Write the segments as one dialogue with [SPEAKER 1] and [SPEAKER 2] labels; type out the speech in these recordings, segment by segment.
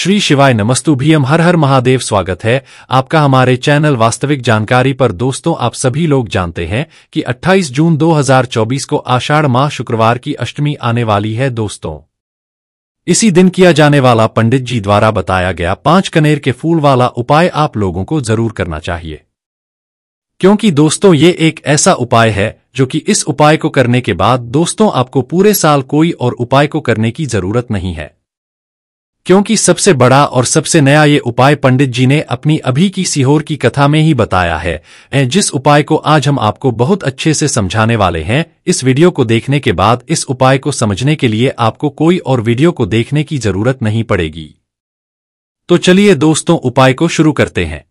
[SPEAKER 1] श्री शिवाय नमस्तुभ्यम हर हर महादेव। स्वागत है आपका हमारे चैनल वास्तविक जानकारी पर। दोस्तों, आप सभी लोग जानते हैं कि 28 जून 2024 को आषाढ़ माह शुक्रवार की अष्टमी आने वाली है। दोस्तों, इसी दिन किया जाने वाला पंडित जी द्वारा बताया गया 5 कनेर के फूल वाला उपाय आप लोगों को जरूर करना चाहिए, क्योंकि दोस्तों ये एक ऐसा उपाय है जो कि इस उपाय को करने के बाद दोस्तों आपको पूरे साल कोई और उपाय को करने की जरूरत नहीं है, क्योंकि सबसे बड़ा और सबसे नया ये उपाय पंडित जी ने अपनी अभी की सीहोर की कथा में ही बताया है। जिस उपाय को आज हम आपको बहुत अच्छे से समझाने वाले हैं। इस वीडियो को देखने के बाद इस उपाय को समझने के लिए आपको कोई और वीडियो को देखने की जरूरत नहीं पड़ेगी। तो चलिए दोस्तों, उपाय को शुरू करते हैं।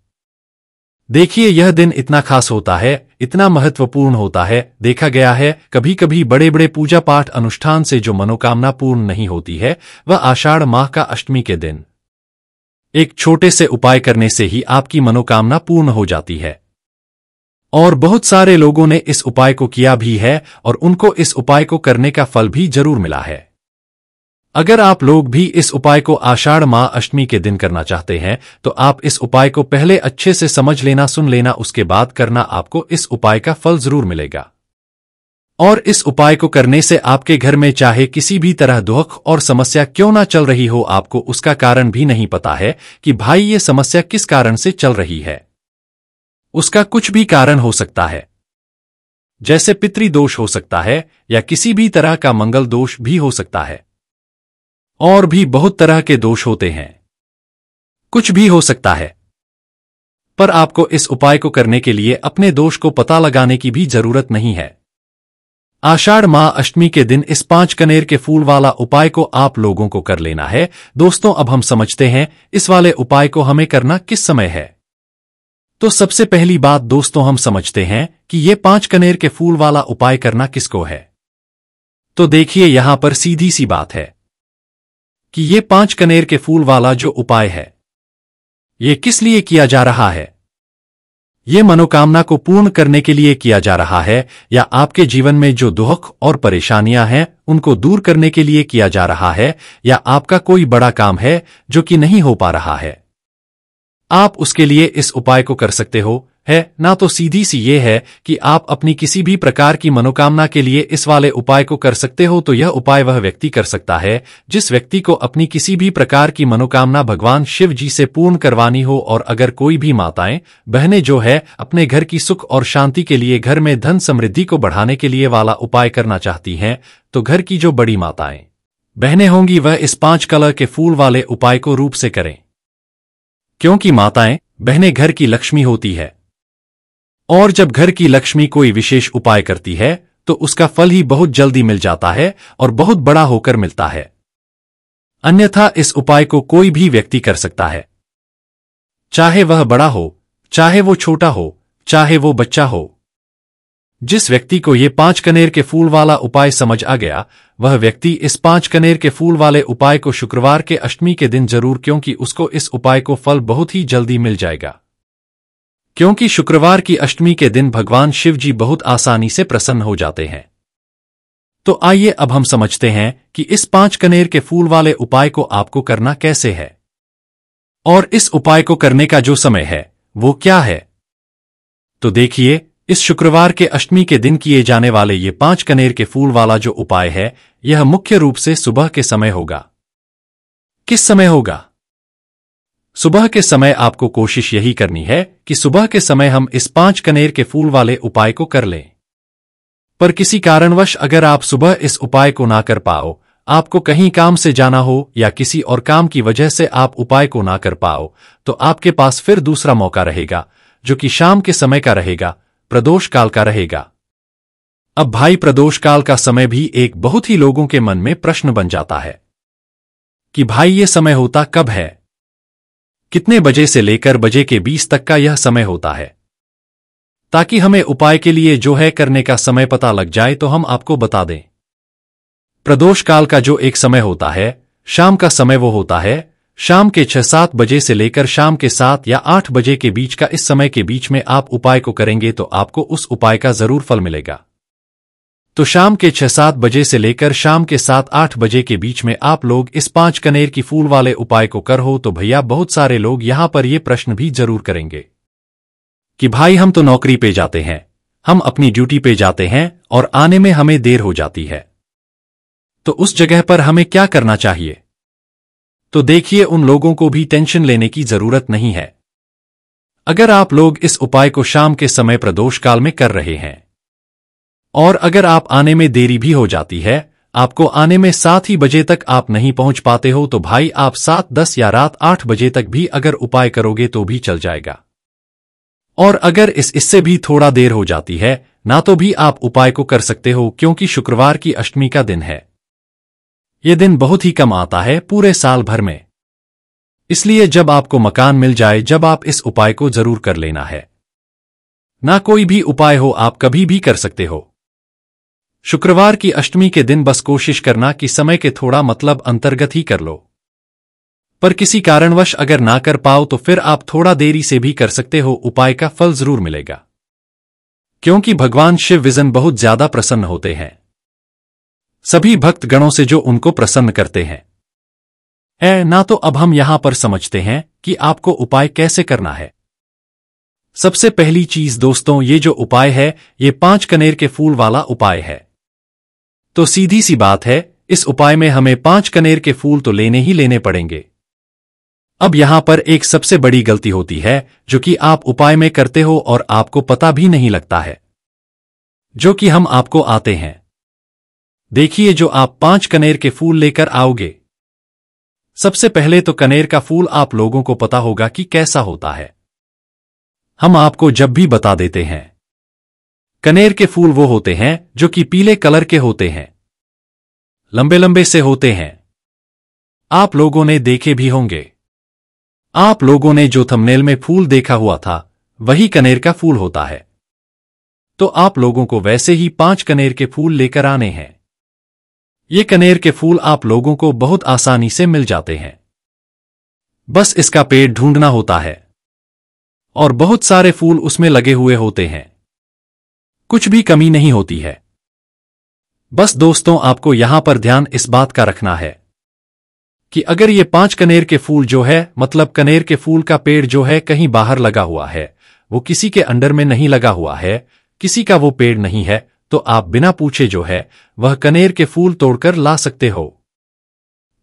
[SPEAKER 1] देखिए, यह दिन इतना खास होता है, इतना महत्वपूर्ण होता है। देखा गया है कभी कभी बड़े बड़े पूजा पाठ अनुष्ठान से जो मनोकामना पूर्ण नहीं होती है, वह आषाढ़ माह का अष्टमी के दिन एक छोटे से उपाय करने से ही आपकी मनोकामना पूर्ण हो जाती है। और बहुत सारे लोगों ने इस उपाय को किया भी है और उनको इस उपाय को करने का फल भी जरूर मिला है। अगर आप लोग भी इस उपाय को आषाढ़ माह अष्टमी के दिन करना चाहते हैं तो आप इस उपाय को पहले अच्छे से समझ लेना, सुन लेना, उसके बाद करना। आपको इस उपाय का फल जरूर मिलेगा। और इस उपाय को करने से आपके घर में चाहे किसी भी तरह दुख और समस्या क्यों ना चल रही हो, आपको उसका कारण भी नहीं पता है कि भाई ये समस्या किस कारण से चल रही है। उसका कुछ भी कारण हो सकता है, जैसे पितृदोष हो सकता है या किसी भी तरह का मंगल दोष भी हो सकता है, और भी बहुत तरह के दोष होते हैं, कुछ भी हो सकता है। पर आपको इस उपाय को करने के लिए अपने दोष को पता लगाने की भी जरूरत नहीं है। आषाढ़ माह अष्टमी के दिन इस 5 कनेर के फूल वाला उपाय को आप लोगों को कर लेना है। दोस्तों, अब हम समझते हैं इस वाले उपाय को हमें करना किस समय है। तो सबसे पहली बात दोस्तों, हम समझते हैं कि ये 5 कनेर के फूल वाला उपाय करना किसको है। तो देखिए, यहां पर सीधी सी बात है कि ये 5 कनेर के फूल वाला जो उपाय है, ये किस लिए किया जा रहा है। ये मनोकामना को पूर्ण करने के लिए किया जा रहा है, या आपके जीवन में जो दुख और परेशानियां हैं उनको दूर करने के लिए किया जा रहा है, या आपका कोई बड़ा काम है जो कि नहीं हो पा रहा है, आप उसके लिए इस उपाय को कर सकते हो है ना। तो सीधी सी ये है कि आप अपनी किसी भी प्रकार की मनोकामना के लिए इस वाले उपाय को कर सकते हो। तो यह उपाय वह व्यक्ति कर सकता है जिस व्यक्ति को अपनी किसी भी प्रकार की मनोकामना भगवान शिव जी से पूर्ण करवानी हो। और अगर कोई भी माताएं बहनें जो है अपने घर की सुख और शांति के लिए, घर में धन समृद्धि को बढ़ाने के लिए वाला उपाय करना चाहती हैं, तो घर की जो बड़ी माताएं बहनें होंगी वह इस 5 कलर के फूल वाले उपाय को रूप से करें, क्योंकि माताएं बहनें घर की लक्ष्मी होती है। और जब घर की लक्ष्मी कोई विशेष उपाय करती है तो उसका फल ही बहुत जल्दी मिल जाता है और बहुत बड़ा होकर मिलता है। अन्यथा इस उपाय को कोई भी व्यक्ति कर सकता है, चाहे वह बड़ा हो, चाहे वो छोटा हो, चाहे वो बच्चा हो। जिस व्यक्ति को ये 5 कनेर के फूल वाला उपाय समझ आ गया, वह व्यक्ति इस 5 कनेर के फूल वाले उपाय को शुक्रवार के अष्टमी के दिन जरूर, क्योंकि उसको इस उपाय को फल बहुत ही जल्दी मिल जाएगा। क्योंकि शुक्रवार की अष्टमी के दिन भगवान शिव जी बहुत आसानी से प्रसन्न हो जाते हैं। तो आइए अब हम समझते हैं कि इस 5 कनेर के फूल वाले उपाय को आपको करना कैसे है, और इस उपाय को करने का जो समय है वो क्या है। तो देखिए, इस शुक्रवार के अष्टमी के दिन किए जाने वाले ये 5 कनेर के फूल वाला जो उपाय है, यह मुख्य रूप से सुबह के समय होगा। किस समय होगा? सुबह के समय आपको कोशिश यही करनी है कि सुबह के समय हम इस 5 कनेर के फूल वाले उपाय को कर लें। पर किसी कारणवश अगर आप सुबह इस उपाय को ना कर पाओ, आपको कहीं काम से जाना हो या किसी और काम की वजह से आप उपाय को ना कर पाओ, तो आपके पास फिर दूसरा मौका रहेगा, जो कि शाम के समय का रहेगा, प्रदोष काल का रहेगा। अब भाई, प्रदोष काल का समय भी एक बहुत ही लोगों के मन में प्रश्न बन जाता है कि भाई ये समय होता कब है, कितने बजे से लेकर बजे के 20 तक का यह समय होता है, ताकि हमें उपाय के लिए जो है करने का समय पता लग जाए। तो हम आपको बता दें, प्रदोष काल का जो एक समय होता है, शाम का समय, वो होता है शाम के 6-7 बजे से लेकर शाम के 7 या 8 बजे के बीच का। इस समय के बीच में आप उपाय को करेंगे तो आपको उस उपाय का जरूर फल मिलेगा। तो शाम के 6-7 बजे से लेकर शाम के 7-8 बजे के बीच में आप लोग इस 5 कनेर की फूल वाले उपाय को कर हो तो भैया बहुत सारे लोग यहां पर ये प्रश्न भी जरूर करेंगे कि भाई हम तो नौकरी पे जाते हैं, हम अपनी ड्यूटी पे जाते हैं और आने में हमें देर हो जाती है, तो उस जगह पर हमें क्या करना चाहिए? तो देखिए, उन लोगों को भी टेंशन लेने की जरूरत नहीं है। अगर आप लोग इस उपाय को शाम के समय प्रदोष काल में कर रहे हैं और अगर आप आने में देरी भी हो जाती है, आपको आने में 7 ही बजे तक आप नहीं पहुंच पाते हो, तो भाई आप 7-10 या रात 8 बजे तक भी अगर उपाय करोगे तो भी चल जाएगा। और अगर इससे भी थोड़ा देर हो जाती है ना तो भी आप उपाय को कर सकते हो, क्योंकि शुक्रवार की अष्टमी का दिन है। यह दिन बहुत ही कम आता है पूरे साल भर में, इसलिए जब आपको मकान मिल जाए जब आप इस उपाय को जरूर कर लेना है। ना कोई भी उपाय हो, आप कभी भी कर सकते हो। शुक्रवार की अष्टमी के दिन बस कोशिश करना कि समय के थोड़ा मतलब अंतर्गत ही कर लो, पर किसी कारणवश अगर ना कर पाओ तो फिर आप थोड़ा देरी से भी कर सकते हो, उपाय का फल जरूर मिलेगा, क्योंकि भगवान शिव विजन बहुत ज्यादा प्रसन्न होते हैं सभी भक्त गणों से जो उनको प्रसन्न करते हैं। ना तो अब हम यहां पर समझते हैं कि आपको उपाय कैसे करना है। सबसे पहली चीज दोस्तों, ये जो उपाय है ये 5 कनेर के फूल वाला उपाय है। तो सीधी सी बात है, इस उपाय में हमें 5 कनेर के फूल तो लेने ही लेने पड़ेंगे। अब यहां पर एक सबसे बड़ी गलती होती है जो कि आप उपाय में करते हो और आपको पता भी नहीं लगता है, जो कि हम आपको आते हैं। देखिए, जो आप 5 कनेर के फूल लेकर आओगे, सबसे पहले तो कनेर का फूल आप लोगों को पता होगा कि कैसा होता है, हम आपको जब भी बता देते हैं। कनेर के फूल वो होते हैं जो कि पीले कलर के होते हैं, लंबे लंबे से होते हैं, आप लोगों ने देखे भी होंगे। आप लोगों ने जो थंबनेल में फूल देखा हुआ था वही कनेर का फूल होता है। तो आप लोगों को वैसे ही 5 कनेर के फूल लेकर आने हैं। ये कनेर के फूल आप लोगों को बहुत आसानी से मिल जाते हैं, बस इसका पेड़ ढूंढना होता है और बहुत सारे फूल उसमें लगे हुए होते हैं, कुछ भी कमी नहीं होती है। बस दोस्तों, आपको यहां पर ध्यान इस बात का रखना है कि अगर ये 5 कनेर के फूल जो है, मतलब कनेर के फूल का पेड़ जो है कहीं बाहर लगा हुआ है, वो किसी के अंडर में नहीं लगा हुआ है, किसी का वो पेड़ नहीं है, तो आप बिना पूछे जो है वह कनेर के फूल तोड़कर ला सकते हो।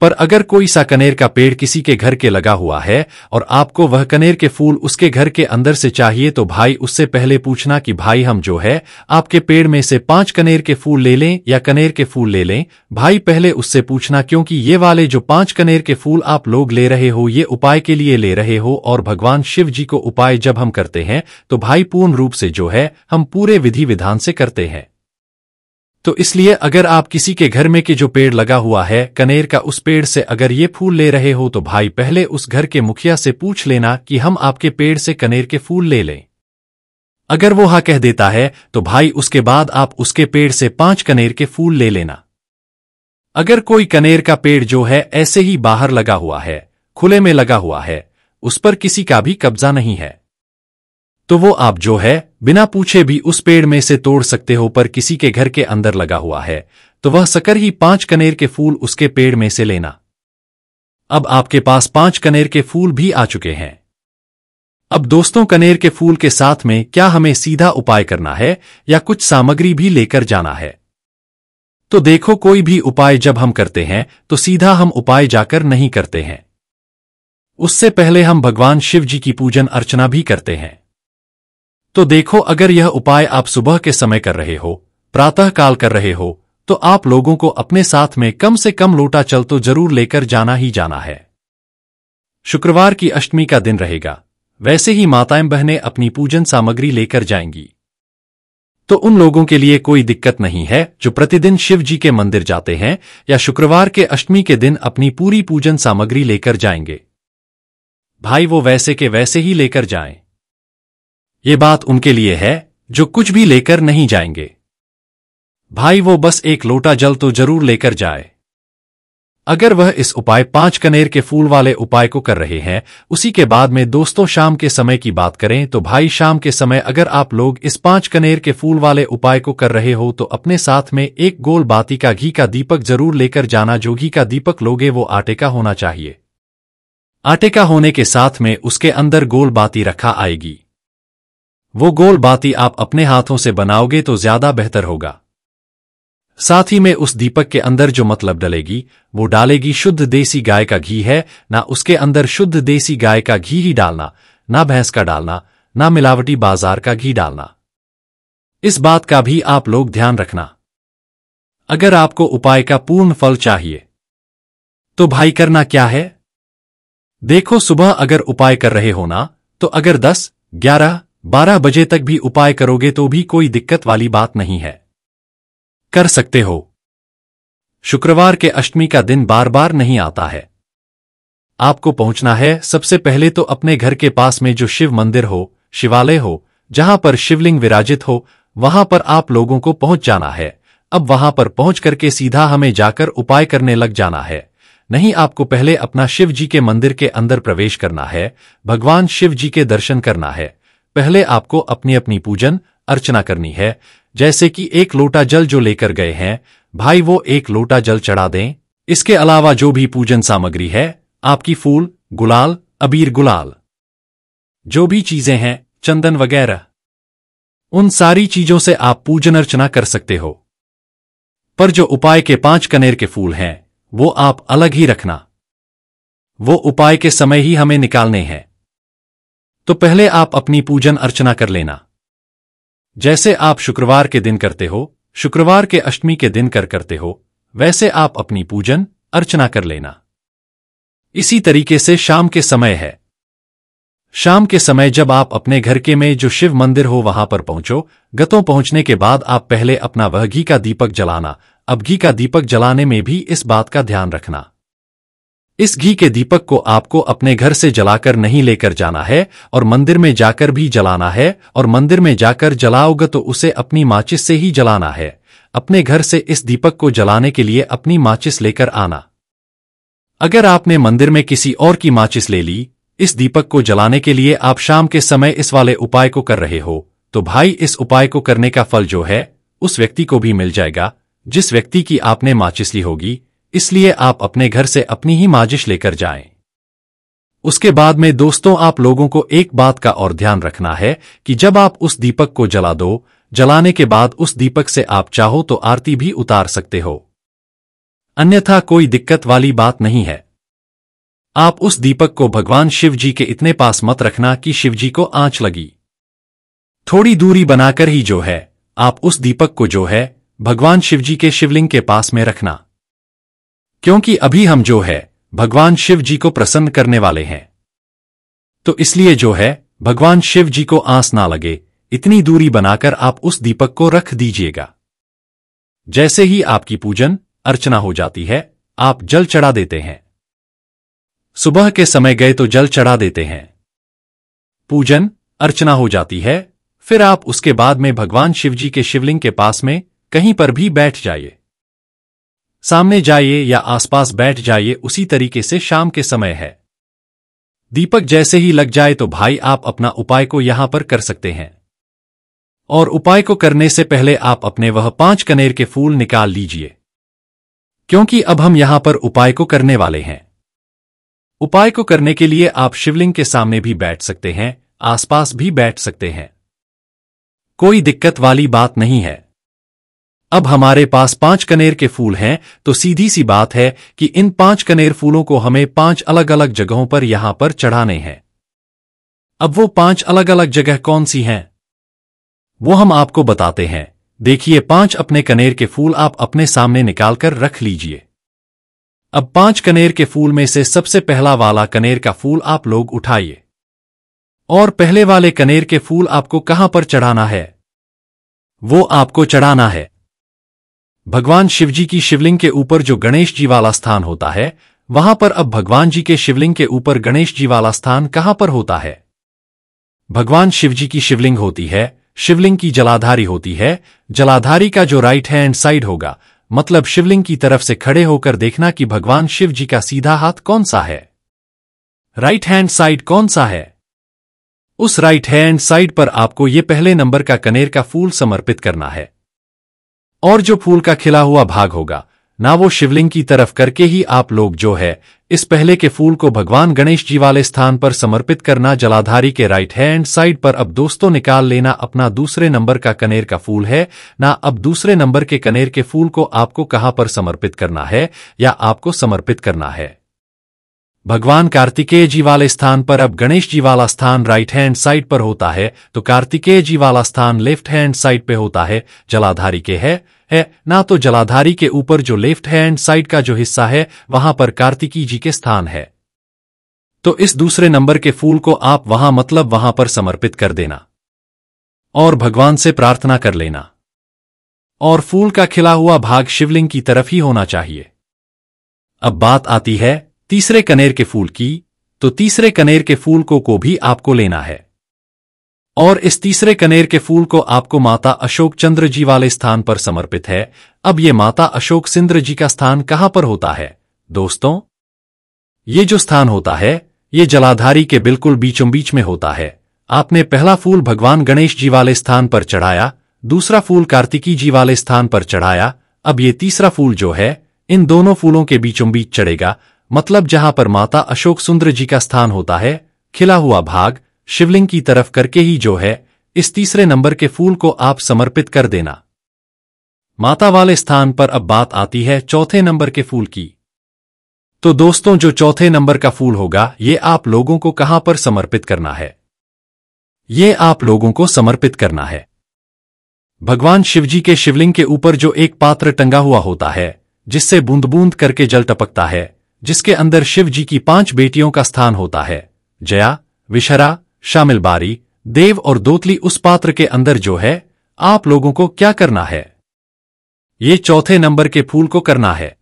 [SPEAKER 1] पर अगर कोई सा कनेर का पेड़ किसी के घर के लगा हुआ है और आपको वह कनेर के फूल उसके घर के अंदर से चाहिए, तो भाई उससे पहले पूछना कि भाई हम जो है आपके पेड़ में से 5 कनेर के फूल ले लें या कनेर के फूल ले लें। भाई पहले उससे पूछना, क्योंकि ये वाले जो 5 कनेर के फूल आप लोग ले रहे हो ये उपाय के लिए ले रहे हो, और भगवान शिव जी को उपाय जब हम करते हैं तो भाई पूर्ण रूप से जो है हम पूरे विधि विधान से करते हैं। तो इसलिए अगर आप किसी के घर में के जो पेड़ लगा हुआ है कनेर का, उस पेड़ से अगर ये फूल ले रहे हो तो भाई पहले उस घर के मुखिया से पूछ लेना कि हम आपके पेड़ से कनेर के फूल ले लें। अगर वो हाँ कह देता है तो भाई उसके बाद आप उसके पेड़ से 5 कनेर के फूल ले लेना। अगर कोई कनेर का पेड़ जो है ऐसे ही बाहर लगा हुआ है, खुले में लगा हुआ है, उस पर किसी का भी कब्जा नहीं है, तो वो आप जो है बिना पूछे भी उस पेड़ में से तोड़ सकते हो। पर किसी के घर के अंदर लगा हुआ है तो वह सकर ही 5 कनेर के फूल उसके पेड़ में से लेना। अब आपके पास 5 कनेर के फूल भी आ चुके हैं। अब दोस्तों, कनेर के फूल के साथ में क्या हमें सीधा उपाय करना है या कुछ सामग्री भी लेकर जाना है? तो देखो, कोई भी उपाय जब हम करते हैं तो सीधा हम उपाय जाकर नहीं करते हैं, उससे पहले हम भगवान शिव जी की पूजन अर्चना भी करते हैं। तो देखो, अगर यह उपाय आप सुबह के समय कर रहे हो, प्रातः काल कर रहे हो, तो आप लोगों को अपने साथ में कम से कम लोटा जल तो जरूर लेकर जाना ही जाना है। शुक्रवार की अष्टमी का दिन रहेगा, वैसे ही माताएं बहनें अपनी पूजन सामग्री लेकर जाएंगी, तो उन लोगों के लिए कोई दिक्कत नहीं है जो प्रतिदिन शिव जी के मंदिर जाते हैं या शुक्रवार के अष्टमी के दिन अपनी पूरी पूजन सामग्री लेकर जाएंगे। भाई वो वैसे के वैसे ही लेकर जाएं। ये बात उनके लिए है जो कुछ भी लेकर नहीं जाएंगे। भाई वो बस एक लोटा जल तो जरूर लेकर जाए। अगर वह इस उपाय 5 कनेर के फूल वाले उपाय को कर रहे हैं, उसी के बाद में दोस्तों शाम के समय की बात करें तो भाई शाम के समय अगर आप लोग इस 5 कनेर के फूल वाले उपाय को कर रहे हो तो अपने साथ में एक गोल बाती का घी का दीपक जरूर लेकर जाना। जो घी का दीपक लोगे वो आटे का होना चाहिए। आटे का होने के साथ में उसके अंदर गोल बाती रखा आएगी। वो गोल बाती आप अपने हाथों से बनाओगे तो ज्यादा बेहतर होगा। साथ ही में उस दीपक के अंदर जो मतलब डलेगी वो डालेगी शुद्ध देसी गाय का घी है, ना उसके अंदर शुद्ध देसी गाय का घी ही डालना, ना भैंस का डालना, ना मिलावटी बाजार का घी डालना। इस बात का भी आप लोग ध्यान रखना। अगर आपको उपाय का पूर्ण फल चाहिए तो भाई करना क्या है, देखो सुबह अगर उपाय कर रहे हो ना तो अगर 10, 11, 12 बजे तक भी उपाय करोगे तो भी कोई दिक्कत वाली बात नहीं है, कर सकते हो। शुक्रवार के अष्टमी का दिन बार बार नहीं आता है। आपको पहुंचना है सबसे पहले तो अपने घर के पास में जो शिव मंदिर हो, शिवालय हो, जहां पर शिवलिंग विराजित हो, वहां पर आप लोगों को पहुंच जाना है। अब वहां पर पहुंच करके सीधा हमें जाकर उपाय करने लग जाना है। नहीं, आपको पहले अपना शिव जी के मंदिर के अंदर प्रवेश करना है, भगवान शिव जी के दर्शन करना है। पहले आपको अपनी अपनी पूजन अर्चना करनी है। जैसे कि 1 लोटा जल जो लेकर गए हैं भाई वो 1 लोटा जल चढ़ा दें। इसके अलावा जो भी पूजन सामग्री है आपकी फूल, गुलाल, अबीर, गुलाल, जो भी चीजें हैं, चंदन वगैरह, उन सारी चीजों से आप पूजन अर्चना कर सकते हो। पर जो उपाय के 5 कनेर के फूल हैं वो आप अलग ही रखना। वो उपाय के समय ही हमें निकालने हैं। तो पहले आप अपनी पूजन अर्चना कर लेना। जैसे आप शुक्रवार के दिन करते हो, शुक्रवार के अष्टमी के दिन करते हो, वैसे आप अपनी पूजन अर्चना कर लेना। इसी तरीके से शाम के समय है। शाम के समय जब आप अपने घर के में जो शिव मंदिर हो वहां पर पहुंचो, गतों पहुंचने के बाद आप पहले अपना वह घी का दीपक जलाना। अब घी का दीपक जलाने में भी इस बात का ध्यान रखना, इस घी के दीपक को आपको अपने घर से जलाकर नहीं लेकर जाना है और मंदिर में जाकर भी जलाना है। और मंदिर में जाकर जलाओगे तो उसे अपनी माचिस से ही जलाना है। अपने घर से इस दीपक को जलाने के लिए अपनी माचिस लेकर आना। अगर आपने मंदिर में किसी और की माचिस ले ली इस दीपक को जलाने के लिए, आप शाम के समय इस वाले उपाय को कर रहे हो, तो भाई इस उपाय को करने का फल जो है उस व्यक्ति को भी मिल जाएगा जिस व्यक्ति की आपने माचिस ली होगी। इसलिए आप अपने घर से अपनी ही माचिस लेकर जाएं। उसके बाद में दोस्तों आप लोगों को एक बात का और ध्यान रखना है कि जब आप उस दीपक को जला दो, जलाने के बाद उस दीपक से आप चाहो तो आरती भी उतार सकते हो, अन्यथा कोई दिक्कत वाली बात नहीं है। आप उस दीपक को भगवान शिव जी के इतने पास मत रखना कि शिव जी को आंच लगी। थोड़ी दूरी बनाकर ही जो है आप उस दीपक को जो है भगवान शिव जी के शिवलिंग के पास में रखना, क्योंकि अभी हम जो है भगवान शिव जी को प्रसन्न करने वाले हैं। तो इसलिए जो है भगवान शिव जी को आंच ना लगे, इतनी दूरी बनाकर आप उस दीपक को रख दीजिएगा। जैसे ही आपकी पूजन अर्चना हो जाती है, आप जल चढ़ा देते हैं। सुबह के समय गए तो जल चढ़ा देते हैं, पूजन अर्चना हो जाती है। फिर आप उसके बाद में भगवान शिव जी के शिवलिंग के पास में कहीं पर भी बैठ जाइए, सामने जाइए या आसपास बैठ जाइए। उसी तरीके से शाम के समय है, दीपक जैसे ही लग जाए तो भाई आप अपना उपाय को यहां पर कर सकते हैं। और उपाय को करने से पहले आप अपने वह 5 कनेर के फूल निकाल लीजिए, क्योंकि अब हम यहां पर उपाय को करने वाले हैं। उपाय को करने के लिए आप शिवलिंग के सामने भी बैठ सकते हैं, आसपास भी बैठ सकते हैं, कोई दिक्कत वाली बात नहीं है। अब हमारे पास 5 कनेर के फूल हैं, तो सीधी सी बात है कि इन 5 कनेर फूलों को हमें 5 अलग अलग जगहों पर यहां पर चढ़ाने हैं। अब वो 5 अलग अलग जगह कौन सी हैं वो हम आपको बताते हैं। देखिए 5 अपने कनेर के फूल आप अपने सामने निकालकर रख लीजिए। अब 5 कनेर के फूल में से सबसे पहला वाला कनेर का फूल आप लोग उठाइए। और पहले वाले कनेर के फूल आपको कहां पर चढ़ाना है, वो आपको चढ़ाना है भगवान शिवजी की शिवलिंग के ऊपर जो गणेश जी वाला स्थान होता है वहां पर। अब भगवान जी के शिवलिंग के ऊपर गणेश जी वाला स्थान कहां पर होता है, भगवान शिवजी की शिवलिंग होती है, शिवलिंग की जलाधारी होती है। जलाधारी का जो राइट हैंड साइड होगा मतलब शिवलिंग की तरफ से खड़े होकर देखना कि भगवान शिव जी का सीधा हाथ कौन सा है, राइट हैंड साइड कौन सा है। उस राइट हैंड साइड पर आपको ये पहले नंबर का कनेर का फूल समर्पित करना है, और जो फूल का खिला हुआ भाग होगा ना, वो शिवलिंग की तरफ करके ही आप लोग जो है इस पहले के फूल को भगवान गणेश जी वाले स्थान पर समर्पित करना, जलाधारी के राइट हैंड साइड पर। अब दोस्तों निकाल लेना अपना दूसरे नंबर का कनेर का फूल है ना। अब दूसरे नंबर के कनेर के फूल को आपको कहां पर समर्पित करना है, या आपको समर्पित करना है भगवान कार्तिकेय जी वाले स्थान पर। अब गणेश जी वाला स्थान राइट हैंड साइड पर होता है, तो कार्तिकेय जी वाला स्थान लेफ्ट हैंड साइड पे होता है, जलाधारी के है ना। तो जलाधारी के ऊपर जो लेफ्ट हैंड साइड का जो हिस्सा है वहां पर कार्तिकी जी के स्थान है। तो इस दूसरे नंबर के फूल को आप वहां मतलब वहां पर समर्पित कर देना और भगवान से प्रार्थना कर लेना, और फूल का खिला हुआ भाग शिवलिंग की तरफ ही होना चाहिए। अब बात आती है तीसरे कनेर के फूल की। तो तीसरे कनेर के फूल को भी आपको लेना है, और इस तीसरे कनेर के फूल को आपको माता अशोक चंद्र जी वाले स्थान पर समर्पित है। अब ये माता अशोक चंद्र जी का स्थान कहां पर होता है दोस्तों? ये जो स्थान होता है ये जलाधारी के बिल्कुल बीचों बीच में होता है। आपने पहला फूल भगवान गणेश जी वाले स्थान पर चढ़ाया, दूसरा फूल कार्तिकी जी वाले स्थान पर चढ़ाया। अब ये तीसरा फूल जो है इन दोनों फूलों के बीचों बीच चढ़ेगा, मतलब जहां पर माता अशोक सुंदर जी का स्थान होता है, खिला हुआ भाग शिवलिंग की तरफ करके ही जो है इस तीसरे नंबर के फूल को आप समर्पित कर देना माता वाले स्थान पर। अब बात आती है चौथे नंबर के फूल की। तो दोस्तों जो चौथे नंबर का फूल होगा ये आप लोगों को कहां पर समर्पित करना है? ये आप लोगों को समर्पित करना है भगवान शिवजी के शिवलिंग के ऊपर जो एक पात्र टंगा हुआ होता है, जिससे बूंद बूंद करके जल टपकता है, जिसके अंदर शिव जी की 5 बेटियों का स्थान होता है, जया, विशरा, शामिलबारी, देव और दोतली। उस पात्र के अंदर जो है आप लोगों को क्या करना है? ये चौथे नंबर के फूल को करना है।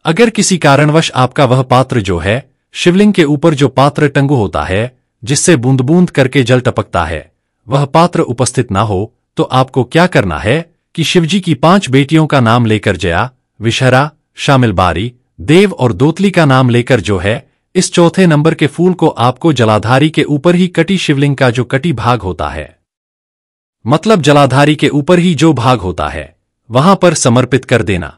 [SPEAKER 1] अगर किसी कारणवश आपका वह पात्र जो है शिवलिंग के ऊपर जो पात्र टंगू होता है जिससे बूंद बूंद करके जल टपकता है, वह पात्र उपस्थित ना हो, तो आपको क्या करना है कि शिवजी की 5 बेटियों का नाम लेकर जया, विशरा, शामिलबारी, देव और दोतली का नाम लेकर जो है इस चौथे नंबर के फूल को आपको जलाधारी के ऊपर ही कटी शिवलिंग का जो कटी भाग होता है, मतलब जलाधारी के ऊपर ही जो भाग होता है वहां पर समर्पित कर देना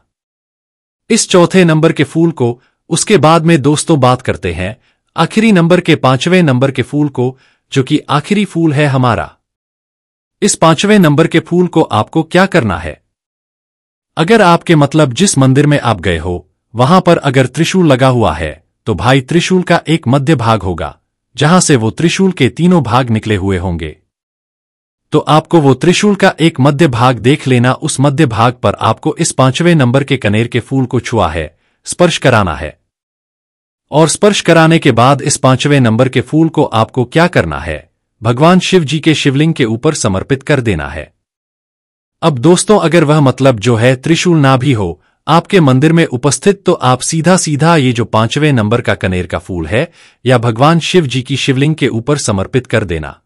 [SPEAKER 1] इस चौथे नंबर के फूल को। उसके बाद में दोस्तों बात करते हैं आखिरी नंबर के 5वें नंबर के फूल को, जो कि आखिरी फूल है हमारा। इस 5वें नंबर के फूल को आपको क्या करना है? अगर आपके मतलब जिस मंदिर में आप गए हो वहां पर अगर त्रिशूल लगा हुआ है, तो भाई त्रिशूल का एक मध्य भाग होगा जहां से वो त्रिशूल के तीनों भाग निकले हुए होंगे। तो आपको वो त्रिशूल का एक मध्य भाग देख लेना। उस मध्य भाग पर आपको इस 5वें नंबर के कनेर के फूल को छुआ है, स्पर्श कराना है, और स्पर्श कराने के बाद इस 5वें नंबर के फूल को आपको क्या करना है? भगवान शिव जी के शिवलिंग के ऊपर समर्पित कर देना है। अब दोस्तों अगर वह मतलब जो है त्रिशूल ना भी हो आपके मंदिर में उपस्थित, तो आप सीधा सीधा ये जो 5वें नंबर का कनेर का फूल है या भगवान शिव जी की शिवलिंग के ऊपर समर्पित कर देना।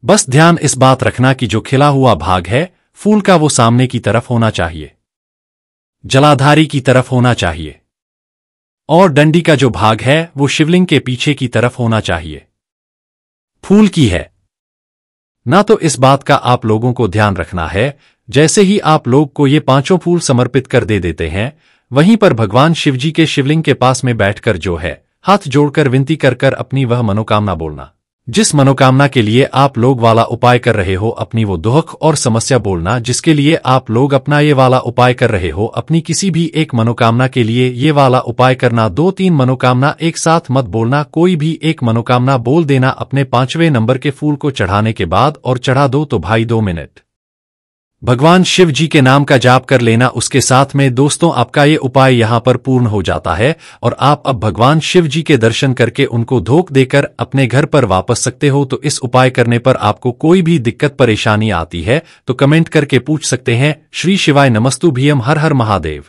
[SPEAKER 1] बस ध्यान इस बात रखना कि जो खिला हुआ भाग है फूल का वो सामने की तरफ होना चाहिए, जलाधारी की तरफ होना चाहिए, और डंडी का जो भाग है वो शिवलिंग के पीछे की तरफ होना चाहिए, फूल की है ना। तो इस बात का आप लोगों को ध्यान रखना है। जैसे ही आप लोग को ये 5 फूल समर्पित कर दे देते हैं, वहीं पर भगवान शिवजी के शिवलिंग के पास में बैठकर जो है हाथ जोड़कर विनती कर कर अपनी वह मनोकामना बोलना, जिस मनोकामना के लिए आप लोग वाला उपाय कर रहे हो, अपनी वो दुख और समस्या बोलना जिसके लिए आप लोग अपना ये वाला उपाय कर रहे हो। अपनी किसी भी एक मनोकामना के लिए ये वाला उपाय करना, 2-3 मनोकामना एक साथ मत बोलना, कोई भी एक मनोकामना बोल देना अपने 5वें नंबर के फूल को चढ़ाने के बाद, और चढ़ा दो तो भाई 2 मिनट भगवान शिव जी के नाम का जाप कर लेना। उसके साथ में दोस्तों आपका ये उपाय यहां पर पूर्ण हो जाता है, और आप अब भगवान शिव जी के दर्शन करके उनको धोख देकर अपने घर पर वापस सकते हो। तो इस उपाय करने पर आपको कोई भी दिक्कत परेशानी आती है तो कमेंट करके पूछ सकते हैं। श्री शिवाय नमस्तु भीयम, हर हर महादेव।